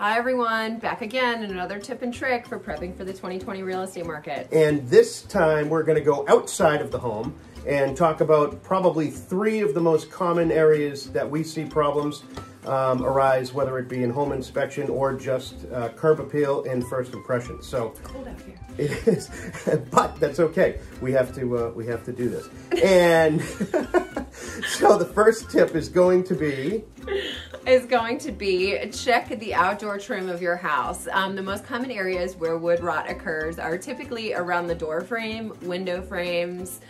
Hi everyone, back again in another tip and trick for prepping for the 2020 real estate market. And this time we're going to go outside of the home and talk about probably 3 of the most common areas that we see problems arise, whether it be in home inspection or just curb appeal and first impression. So it's cold out here. It is, but that's okay. We have to do this. And so the first tip is going to be check the outdoor trim of your house. The most common areas where wood rot occurs are typically around the door frame, window frames,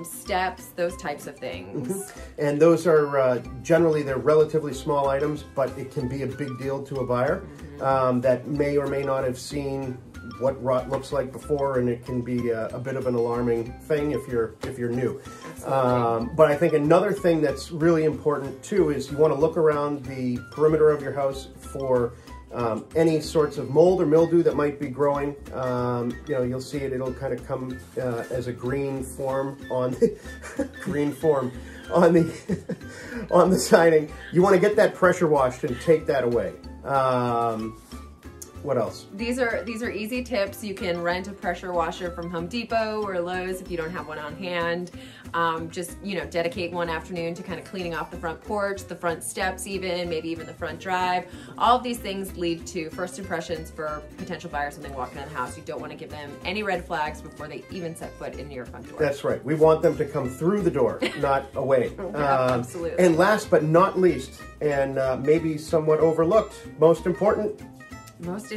steps, those types of things. Mm-hmm. And those are generally, they're relatively small items, but it can be a big deal to a buyer that may or may not have seen what rot looks like before, and it can be a bit of an alarming thing if you're new. But I think another thing that's really important too is you want to look around the perimeter of your house for any sorts of mold or mildew that might be growing. You know, you'll see it; it'll kind of come as a green form on the on the siding. You want to get that pressure washed and take that away. What else? These are easy tips. You can rent a pressure washer from Home Depot or Lowe's if you don't have one on hand. Just, you know, dedicate one afternoon to kind of cleaning off the front porch, the front steps even, maybe even the front drive. All of these things lead to first impressions for potential buyers when they walk into the house. You don't want to give them any red flags before they even set foot into your front door. That's right. We want them to come through the door, not away. Absolutely. And last but not least, and maybe somewhat overlooked, most important, wash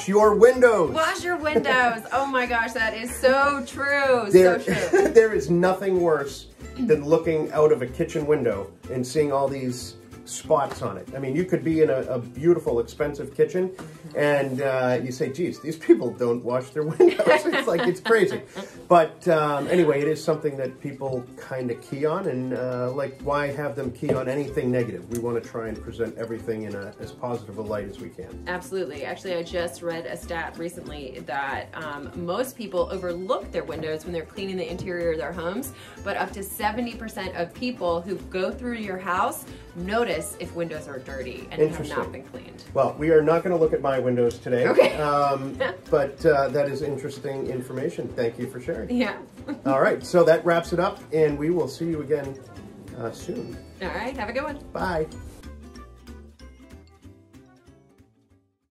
your windows. Wash your windows. Oh my gosh, that is so true. So true. There is nothing worse than looking out of a kitchen window and seeing all these spots on it. I mean, you could be in a beautiful, expensive kitchen and you say, geez, these people don't wash their windows. It's like, it's crazy. But anyway, it is something that people kind of key on, and like, why have them key on anything negative? We want to try and present everything in as positive a light as we can. Absolutely. Actually, I just read a stat recently that most people overlook their windows when they're cleaning the interior of their homes, but up to 70% of people who go through your house notice if windows are dirty and have not been cleaned. Well, we are not going to look at my windows today, okay. But that is interesting information. Thank you for sharing. Yeah. All right, so that wraps it up, and we will see you again soon. All right, have a good one. Bye.